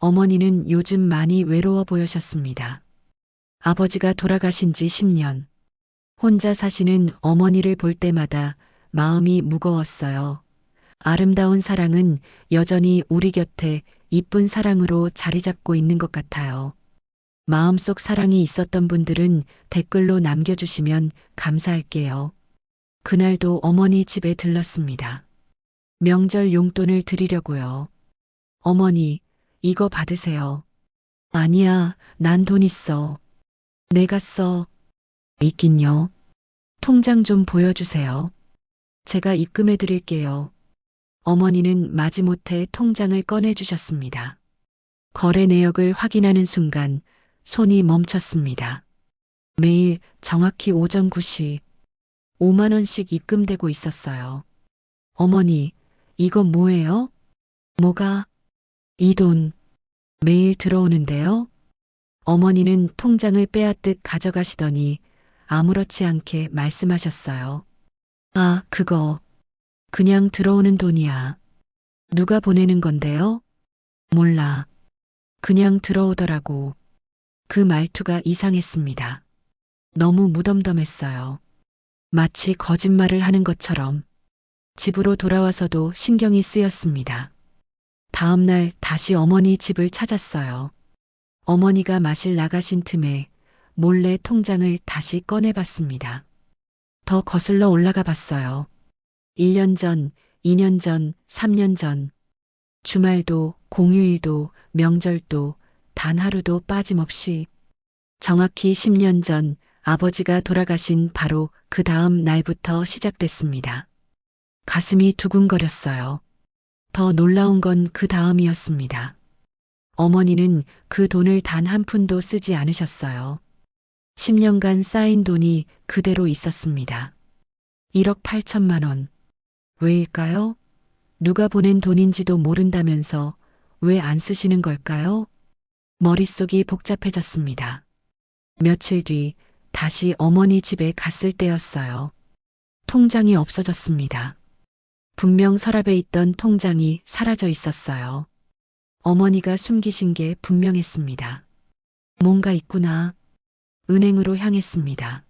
어머니는 요즘 많이 외로워 보이셨습니다. 아버지가 돌아가신 지 10년. 혼자 사시는 어머니를 볼 때마다 마음이 무거웠어요. 아름다운 사랑은 여전히 우리 곁에 이쁜 사랑으로 자리 잡고 있는 것 같아요. 마음속 사랑이 있었던 분들은 댓글로 남겨주시면 감사할게요. 그날도 어머니 집에 들렀습니다. 명절 용돈을 드리려고요. 어머니, 이거 받으세요. 아니야, 난 돈 있어. 내가 써. 있긴요. 통장 좀 보여주세요. 제가 입금해 드릴게요. 어머니는 마지못해 통장을 꺼내주셨습니다. 거래 내역을 확인하는 순간 손이 멈췄습니다. 매일 정확히 오전 9시 5만 원씩 입금되고 있었어요. 어머니, 이건 뭐예요? 뭐가? 이 돈 매일 들어오는데요? 어머니는 통장을 빼앗듯 가져가시더니 아무렇지 않게 말씀하셨어요. 아, 그거 그냥 들어오는 돈이야. 누가 보내는 건데요? 몰라. 그냥 들어오더라고. 그 말투가 이상했습니다. 너무 무덤덤했어요. 마치 거짓말을 하는 것처럼. 집으로 돌아와서도 신경이 쓰였습니다. 다음 날 다시 어머니 집을 찾았어요. 어머니가 마실 나가신 틈에 몰래 통장을 다시 꺼내봤습니다. 더 거슬러 올라가 봤어요. 1년 전, 2년 전, 3년 전. 주말도, 공휴일도, 명절도, 단 하루도 빠짐없이. 정확히 10년 전 아버지가 돌아가신 바로 그 다음 날부터 시작됐습니다. 가슴이 두근거렸어요. 더 놀라운 건 그 다음이었습니다. 어머니는 그 돈을 단 한 푼도 쓰지 않으셨어요. 10년간 쌓인 돈이 그대로 있었습니다. 1억 8천만 원. 왜일까요? 누가 보낸 돈인지도 모른다면서 왜 안 쓰시는 걸까요? 머릿속이 복잡해졌습니다. 며칠 뒤 다시 어머니 집에 갔을 때였어요. 통장이 없어졌습니다. 분명 서랍에 있던 통장이 사라져 있었어요. 어머니가 숨기신 게 분명했습니다. 뭔가 있구나. 은행으로 향했습니다.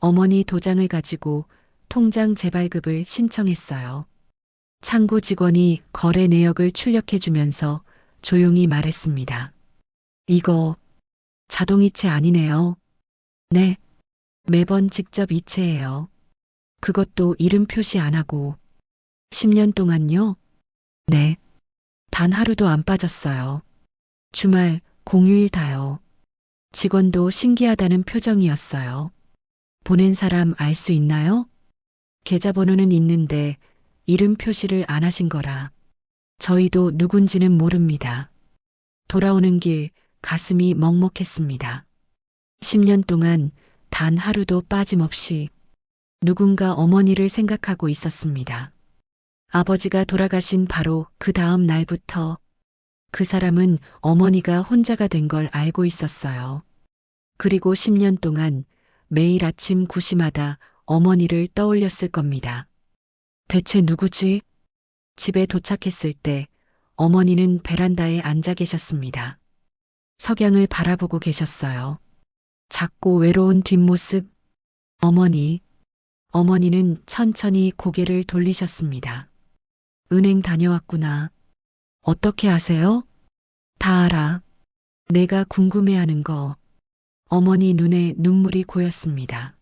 어머니 도장을 가지고 통장 재발급을 신청했어요. 창구 직원이 거래 내역을 출력해주면서 조용히 말했습니다. 이거 자동이체 아니네요. 네. 매번 직접 이체해요. 그것도 이름 표시 안 하고. 10년 동안요? 네. 단 하루도 안 빠졌어요. 주말, 공휴일 다요. 직원도 신기하다는 표정이었어요. 보낸 사람 알 수 있나요? 계좌번호는 있는데 이름 표시를 안 하신 거라. 저희도 누군지는 모릅니다. 돌아오는 길 가슴이 먹먹했습니다. 10년 동안 단 하루도 빠짐없이 누군가 어머니를 생각하고 있었습니다. 아버지가 돌아가신 바로 그 다음 날부터 그 사람은 어머니가 혼자가 된 걸 알고 있었어요. 그리고 10년 동안 매일 아침 9시마다 어머니를 떠올렸을 겁니다. 대체 누구지? 집에 도착했을 때 어머니는 베란다에 앉아 계셨습니다. 석양을 바라보고 계셨어요. 작고 외로운 뒷모습. 어머니는 천천히 고개를 돌리셨습니다. 은행 다녀왔구나. 어떻게 아세요? 다 알아. 내가 궁금해하는 거. 어머니 눈에 눈물이 고였습니다.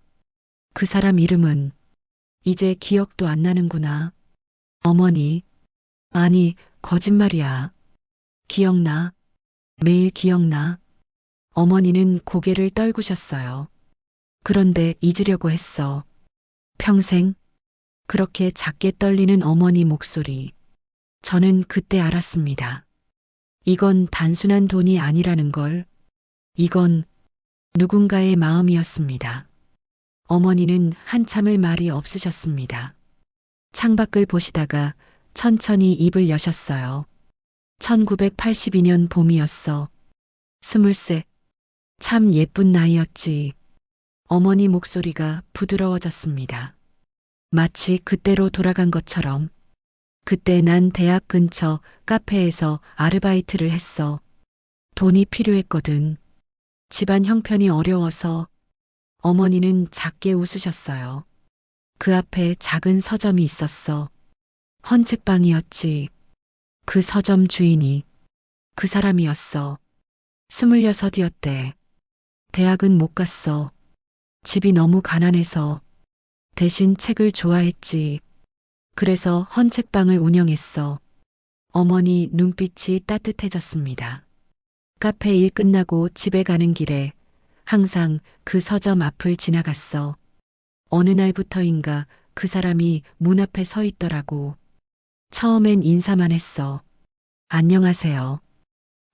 그 사람 이름은 이제 기억도 안 나는구나. 어머니. 아니, 거짓말이야. 기억나. 매일 기억나. 어머니는 고개를 떨구셨어요. 그런데 잊으려고 했어. 평생? 그렇게 작게 떨리는 어머니 목소리. 저는 그때 알았습니다. 이건 단순한 돈이 아니라는 걸. 이건 누군가의 마음이었습니다. 어머니는 한참을 말이 없으셨습니다. 창밖을 보시다가 천천히 입을 여셨어요. 1982년 봄이었어. 23. 참 예쁜 나이였지. 어머니 목소리가 부드러워졌습니다. 마치 그때로 돌아간 것처럼. 그때 난 대학 근처 카페에서 아르바이트를 했어. 돈이 필요했거든. 집안 형편이 어려워서. 어머니는 작게 웃으셨어요. 그 앞에 작은 서점이 있었어. 헌책방이었지. 그 서점 주인이 그 사람이었어. 26이었대. 대학은 못 갔어. 집이 너무 가난해서 대신 책을 좋아했지. 그래서 헌책방을 운영했어. 어머니 눈빛이 따뜻해졌습니다. 카페 일 끝나고 집에 가는 길에 항상 그 서점 앞을 지나갔어. 어느 날부터인가 그 사람이 문 앞에 서 있더라고. 처음엔 인사만 했어. 안녕하세요.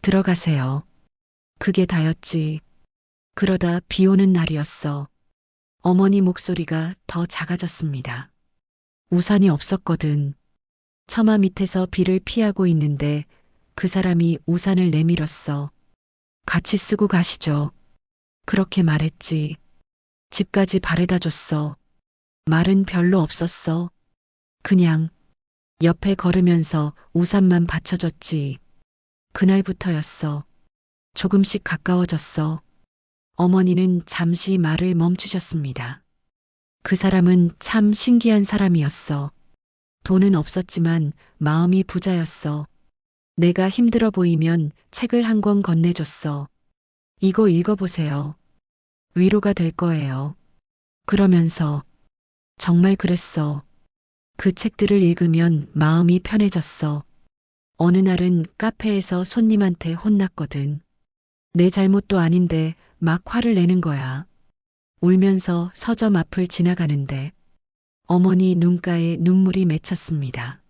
들어가세요. 그게 다였지. 그러다 비 오는 날이었어. 어머니 목소리가 더 작아졌습니다. 우산이 없었거든. 처마 밑에서 비를 피하고 있는데 그 사람이 우산을 내밀었어. 같이 쓰고 가시죠. 그렇게 말했지. 집까지 바래다 줬어. 말은 별로 없었어. 그냥 옆에 걸으면서 우산만 받쳐줬지. 그날부터였어. 조금씩 가까워졌어. 어머니는 잠시 말을 멈추셨습니다. 그 사람은 참 신기한 사람이었어. 돈은 없었지만 마음이 부자였어. 내가 힘들어 보이면 책을 한 권 건네줬어. 이거 읽어보세요. 위로가 될 거예요. 그러면서 정말 그랬어. 그 책들을 읽으면 마음이 편해졌어. 어느 날은 카페에서 손님한테 혼났거든. 내 잘못도 아닌데 막 화를 내는 거야. 울면서 서점 앞을 지나가는데 어머니 눈가에 눈물이 맺혔습니다.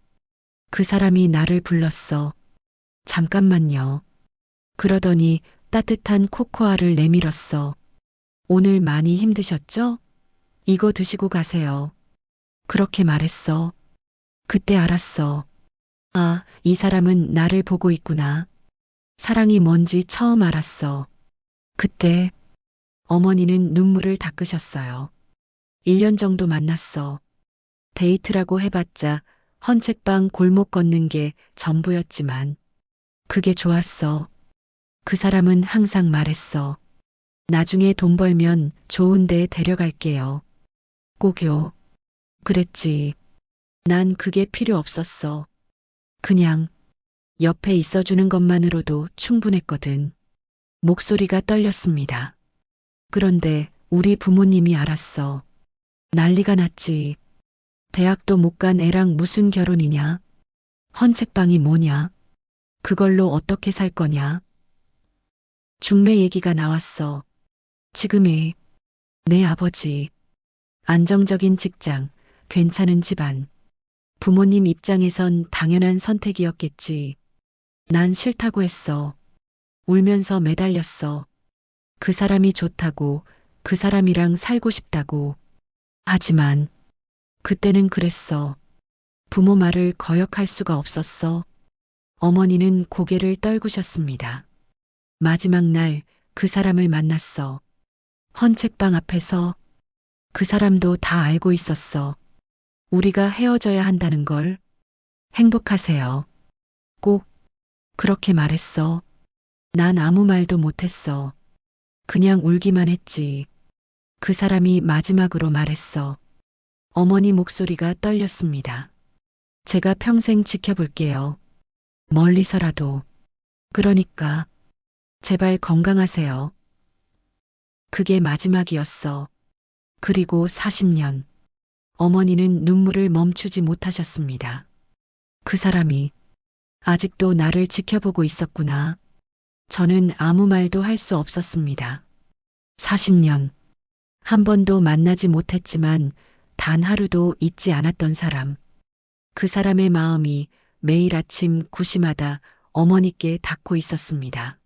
그 사람이 나를 불렀어. 잠깐만요. 그러더니 따뜻한 코코아를 내밀었어. 오늘 많이 힘드셨죠? 이거 드시고 가세요. 그렇게 말했어. 그때 알았어. 아, 이 사람은 나를 보고 있구나. 사랑이 뭔지 처음 알았어. 그때 어머니는 눈물을 닦으셨어요. 1년 정도 만났어. 데이트라고 해봤자 헌책방 골목 걷는 게 전부였지만 그게 좋았어. 그 사람은 항상 말했어. 나중에 돈 벌면 좋은 데 데려갈게요. 꼭요. 그랬지. 난 그게 필요 없었어. 그냥 옆에 있어주는 것만으로도 충분했거든. 목소리가 떨렸습니다. 그런데 우리 부모님이 알았어. 난리가 났지. 대학도 못 간 애랑 무슨 결혼이냐? 헌책방이 뭐냐? 그걸로 어떻게 살 거냐? 중매 얘기가 나왔어. 지금의 내 아버지, 안정적인 직장, 괜찮은 집안. 부모님 입장에선 당연한 선택이었겠지. 난 싫다고 했어. 울면서 매달렸어. 그 사람이 좋다고, 그 사람이랑 살고 싶다고. 하지만 그때는 그랬어. 부모 말을 거역할 수가 없었어. 어머니는 고개를 떨구셨습니다. 마지막 날 그 사람을 만났어. 헌책방 앞에서. 그 사람도 다 알고 있었어. 우리가 헤어져야 한다는 걸. 행복하세요. 꼭 그렇게 말했어. 난 아무 말도 못했어. 그냥 울기만 했지. 그 사람이 마지막으로 말했어. 어머니 목소리가 떨렸습니다. 제가 평생 지켜볼게요. 멀리서라도. 그러니까 제발 건강하세요. 그게 마지막이었어. 그리고 40년. 어머니는 눈물을 멈추지 못하셨습니다. 그 사람이 아직도 나를 지켜보고 있었구나. 저는 아무 말도 할 수 없었습니다. 40년. 한 번도 만나지 못했지만 단 하루도 잊지 않았던 사람. 그 사람의 마음이 매일 아침 9시마다 어머니께 닿고 있었습니다.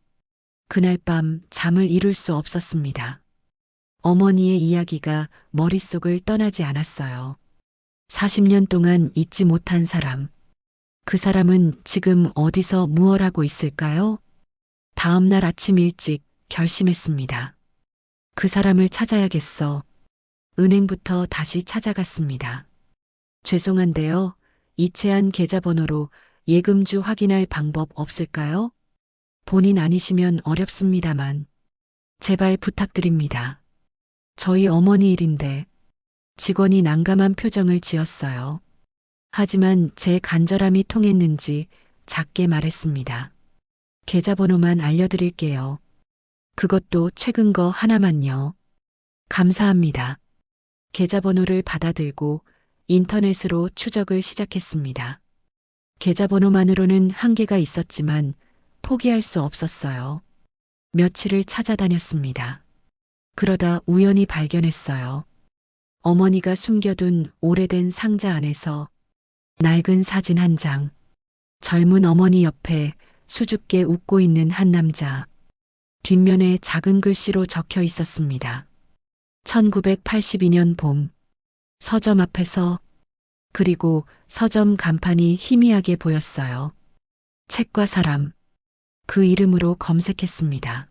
그날 밤 잠을 이룰 수 없었습니다. 어머니의 이야기가 머릿속을 떠나지 않았어요. 40년 동안 잊지 못한 사람. 그 사람은 지금 어디서 무얼 하고 있을까요? 다음 날 아침 일찍 결심했습니다. 그 사람을 찾아야겠어. 은행부터 다시 찾아갔습니다. 죄송한데요. 이체한 계좌번호로 예금주 확인할 방법 없을까요? 본인 아니시면 어렵습니다만 제발 부탁드립니다. 저희 어머니 일인데. 직원이 난감한 표정을 지었어요. 하지만 제 간절함이 통했는지 작게 말했습니다. 계좌번호만 알려드릴게요. 그것도 최근 거 하나만요. 감사합니다. 계좌번호를 받아들고 인터넷으로 추적을 시작했습니다. 계좌번호만으로는 한계가 있었지만 포기할 수 없었어요. 며칠을 찾아다녔습니다. 그러다 우연히 발견했어요. 어머니가 숨겨둔 오래된 상자 안에서 낡은 사진 한 장, 젊은 어머니 옆에 수줍게 웃고 있는 한 남자, 뒷면에 작은 글씨로 적혀 있었습니다. 1982년 봄, 서점 앞에서. 그리고 서점 간판이 희미하게 보였어요. 책과 사람, 그 이름으로 검색했습니다.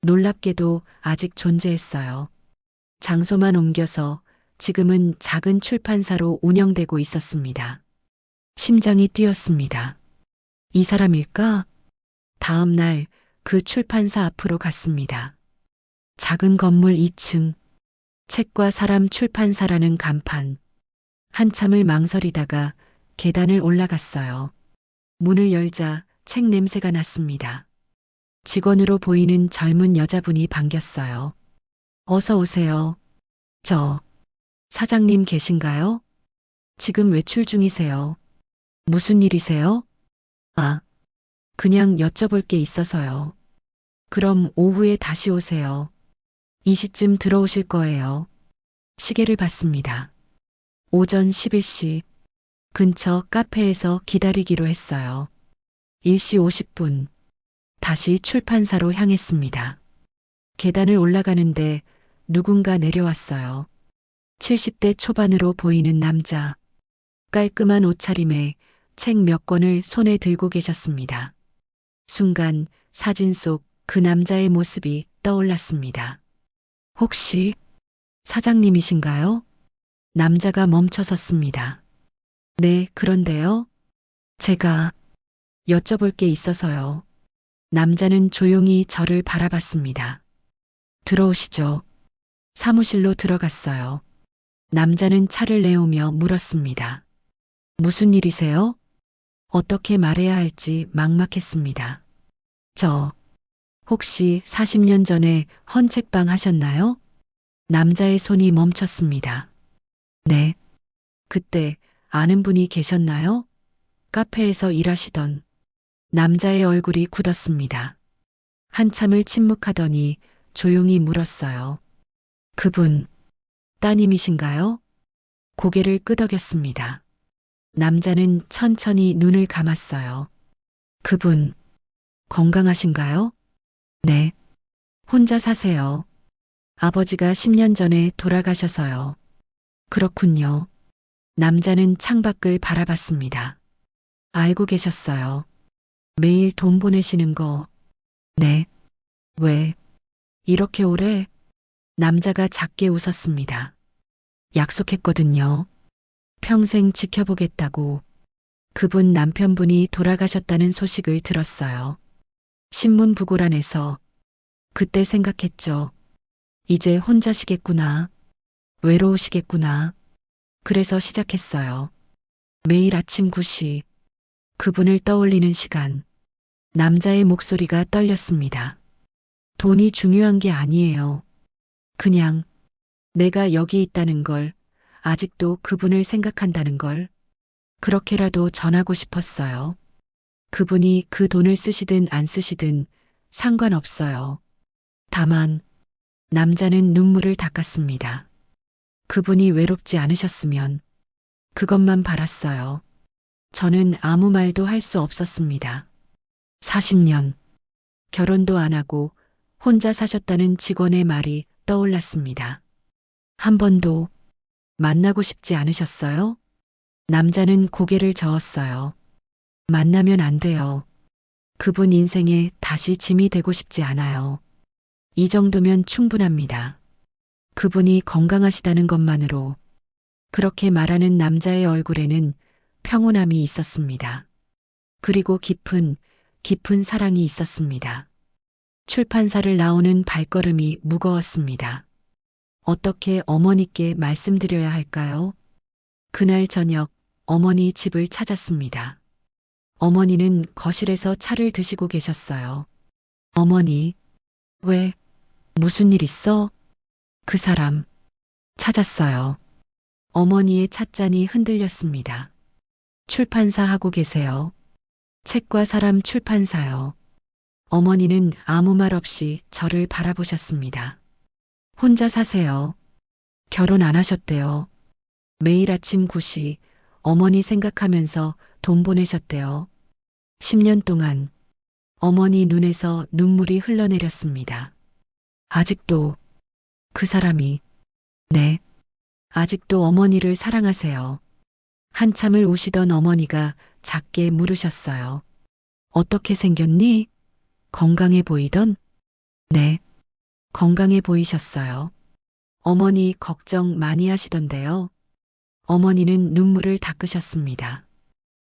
놀랍게도 아직 존재했어요. 장소만 옮겨서 지금은 작은 출판사로 운영되고 있었습니다. 심장이 뛰었습니다. 이 사람일까? 다음 날 그 출판사 앞으로 갔습니다. 작은 건물 2층, 책과 사람 출판사라는 간판. 한참을 망설이다가 계단을 올라갔어요. 문을 열자 책 냄새가 났습니다. 직원으로 보이는 젊은 여자분이 반겼어요. 어서 오세요. 저, 사장님 계신가요? 지금 외출 중이세요. 무슨 일이세요? 아, 그냥 여쭤볼 게 있어서요. 그럼 오후에 다시 오세요. 이 시쯤 들어오실 거예요. 시계를 봤습니다. 오전 11시. 근처 카페에서 기다리기로 했어요. 1시 50분. 다시 출판사로 향했습니다. 계단을 올라가는데 누군가 내려왔어요. 70대 초반으로 보이는 남자. 깔끔한 옷차림에 책 몇 권을 손에 들고 계셨습니다. 순간 사진 속 그 남자의 모습이 떠올랐습니다. 혹시 사장님이신가요? 남자가 멈춰 섰습니다. 네, 그런데요. 제가 여쭤볼 게 있어서요. 남자는 조용히 저를 바라봤습니다. 들어오시죠. 사무실로 들어갔어요. 남자는 차를 내오며 물었습니다. 무슨 일이세요? 어떻게 말해야 할지 막막했습니다. 저, 혹시 40년 전에 헌책방 하셨나요? 남자의 손이 멈췄습니다. 네. 그때 아는 분이 계셨나요? 카페에서 일하시던. 남자의 얼굴이 굳었습니다. 한참을 침묵하더니 조용히 물었어요. 그분, 따님이신가요? 고개를 끄덕였습니다. 남자는 천천히 눈을 감았어요. 그분, 건강하신가요? 네. 혼자 사세요. 아버지가 10년 전에 돌아가셔서요. 그렇군요. 남자는 창밖을 바라봤습니다. 알고 계셨어요. 매일 돈 보내시는 거. 네. 왜? 이렇게 오래? 남자가 작게 웃었습니다. 약속했거든요. 평생 지켜보겠다고. 그분 남편분이 돌아가셨다는 소식을 들었어요. 신문 부고란에서. 그때 생각했죠. 이제 혼자시겠구나. 외로우시겠구나. 그래서 시작했어요. 매일 아침 9시. 그분을 떠올리는 시간. 남자의 목소리가 떨렸습니다. 돈이 중요한 게 아니에요. 그냥 내가 여기 있다는 걸, 아직도 그분을 생각한다는 걸, 그렇게라도 전하고 싶었어요. 그분이 그 돈을 쓰시든 안 쓰시든 상관없어요. 다만, 남자는 눈물을 닦았습니다. 그분이 외롭지 않으셨으면 그것만 바랐어요. 저는 아무 말도 할 수 없었습니다. 40년, 결혼도 안 하고 혼자 사셨다는 직원의 말이 떠올랐습니다. 한 번도 만나고 싶지 않으셨어요? 남자는 고개를 저었어요. 만나면 안 돼요. 그분 인생에 다시 짐이 되고 싶지 않아요. 이 정도면 충분합니다. 그분이 건강하시다는 것만으로. 그렇게 말하는 남자의 얼굴에는 평온함이 있었습니다. 그리고 깊은 깊은 사랑이 있었습니다. 출판사를 나오는 발걸음이 무거웠습니다. 어떻게 어머니께 말씀드려야 할까요? 그날 저녁 어머니 집을 찾았습니다. 어머니는 거실에서 차를 드시고 계셨어요. 어머니, 왜, 무슨 일 있어? 그 사람, 찾았어요. 어머니의 찻잔이 흔들렸습니다. 출판사 하고 계세요. 책과 사람 출판사요. 어머니는 아무 말 없이 저를 바라보셨습니다. 혼자 사세요. 결혼 안 하셨대요. 매일 아침 9시 어머니 생각하면서 돈 보내셨대요. 10년 동안 어머니 눈에서 눈물이 흘러내렸습니다. 아직도 그 사람이, 네, 아직도 어머니를 사랑하세요. 한참을 우시던 어머니가 작게 물으셨어요. 어떻게 생겼니? 건강해 보이던? 네, 건강해 보이셨어요. 어머니 걱정 많이 하시던데요. 어머니는 눈물을 닦으셨습니다.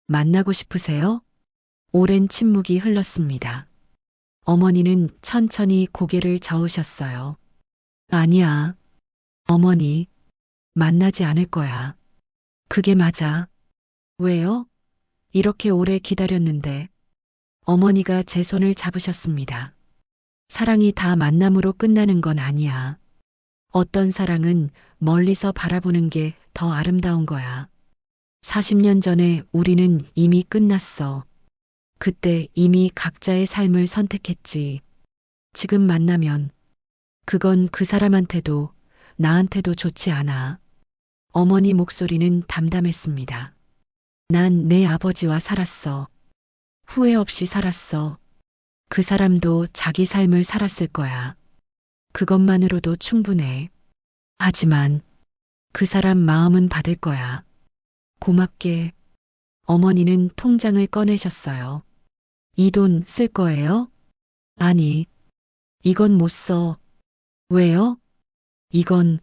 만나고 싶으세요? 오랜 침묵이 흘렀습니다. 어머니는 천천히 고개를 저으셨어요. 아니야. 어머니, 만나지 않을 거야. 그게 맞아. 왜요? 이렇게 오래 기다렸는데. 어머니가 제 손을 잡으셨습니다. 사랑이 다 만남으로 끝나는 건 아니야. 어떤 사랑은 멀리서 바라보는 게 더 아름다운 거야. 40년 전에 우리는 이미 끝났어. 그때 이미 각자의 삶을 선택했지. 지금 만나면 그건 그 사람한테도 나한테도 좋지 않아. 어머니 목소리는 담담했습니다. 난 내 아버지와 살았어. 후회 없이 살았어. 그 사람도 자기 삶을 살았을 거야. 그것만으로도 충분해. 하지만 그 사람 마음은 받을 거야. 고맙게. 어머니는 통장을 꺼내셨어요. 이 돈 쓸 거예요? 아니, 이건 못 써. 왜요? 이건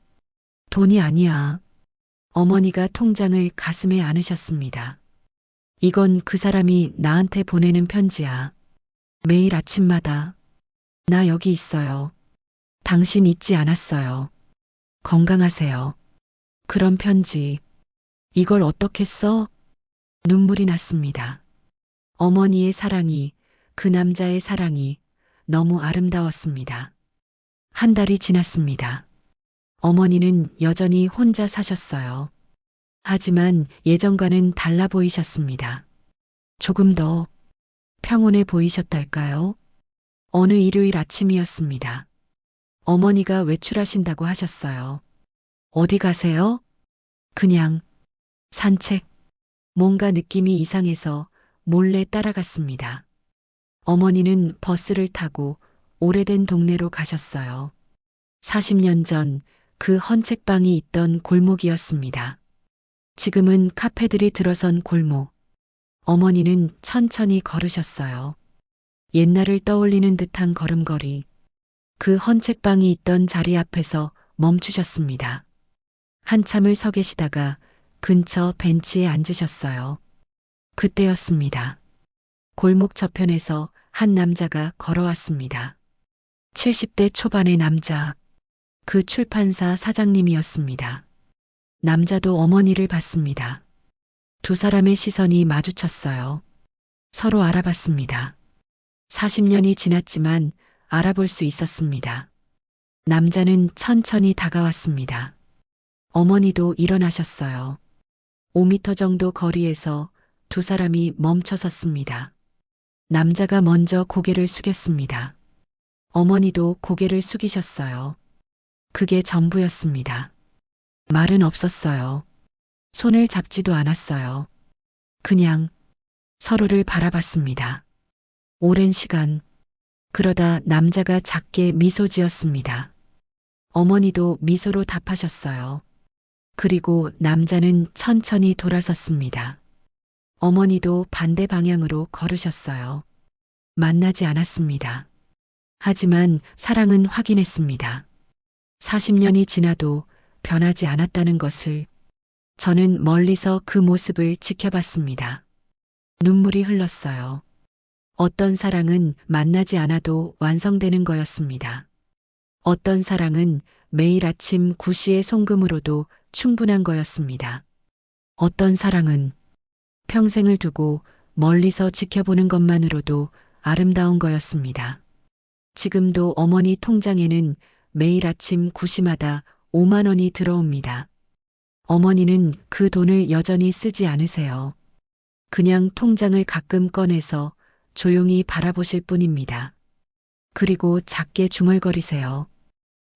돈이 아니야. 어머니가 통장을 가슴에 안으셨습니다. 이건 그 사람이 나한테 보내는 편지야. 매일 아침마다 나 여기 있어요. 당신 잊지 않았어요. 건강하세요. 그런 편지. 이걸 어떻게 써? 눈물이 났습니다. 어머니의 사랑이, 그 남자의 사랑이 너무 아름다웠습니다. 한 달이 지났습니다. 어머니는 여전히 혼자 사셨어요. 하지만 예전과는 달라 보이셨습니다. 조금 더 평온해 보이셨달까요? 어느 일요일 아침이었습니다. 어머니가 외출하신다고 하셨어요. 어디 가세요? 그냥 산책. 뭔가 느낌이 이상해서 몰래 따라갔습니다. 어머니는 버스를 타고 오래된 동네로 가셨어요. 40년 전 그 헌책방이 있던 골목이었습니다. 지금은 카페들이 들어선 골목. 어머니는 천천히 걸으셨어요. 옛날을 떠올리는 듯한 걸음걸이. 그 헌책방이 있던 자리 앞에서 멈추셨습니다. 한참을 서 계시다가 근처 벤치에 앉으셨어요. 그때였습니다. 골목 저편에서 한 남자가 걸어왔습니다. 70대 초반의 남자. 그 출판사 사장님이었습니다. 남자도 어머니를 봤습니다. 두 사람의 시선이 마주쳤어요. 서로 알아봤습니다. 40년이 지났지만 알아볼 수 있었습니다. 남자는 천천히 다가왔습니다. 어머니도 일어나셨어요. 5미터 정도 거리에서 두 사람이 멈춰 섰습니다. 남자가 먼저 고개를 숙였습니다. 어머니도 고개를 숙이셨어요. 그게 전부였습니다. 말은 없었어요. 손을 잡지도 않았어요. 그냥 서로를 바라봤습니다. 오랜 시간. 그러다 남자가 작게 미소 지었습니다. 어머니도 미소로 답하셨어요. 그리고 남자는 천천히 돌아섰습니다. 어머니도 반대 방향으로 걸으셨어요. 만나지 않았습니다. 하지만 사랑은 확인했습니다. 40년이 지나도 변하지 않았다는 것을. 저는 멀리서 그 모습을 지켜봤습니다. 눈물이 흘렀어요. 어떤 사랑은 만나지 않아도 완성되는 거였습니다. 어떤 사랑은 매일 아침 9시의 송금으로도 충분한 거였습니다. 어떤 사랑은 평생을 두고 멀리서 지켜보는 것만으로도 아름다운 거였습니다. 지금도 어머니 통장에는 매일 아침 9시마다 5만 원이 들어옵니다. 어머니는 그 돈을 여전히 쓰지 않으세요. 그냥 통장을 가끔 꺼내서 조용히 바라보실 뿐입니다. 그리고 작게 중얼거리세요.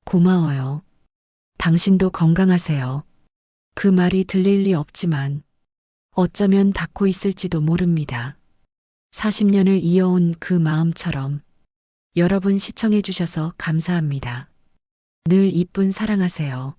고마워요. 당신도 건강하세요. 그 말이 들릴 리 없지만 어쩌면 닿고 있을지도 모릅니다. 40년을 이어온 그 마음처럼. 여러분 시청해 주셔서 감사합니다. 늘 이쁜 사랑하세요.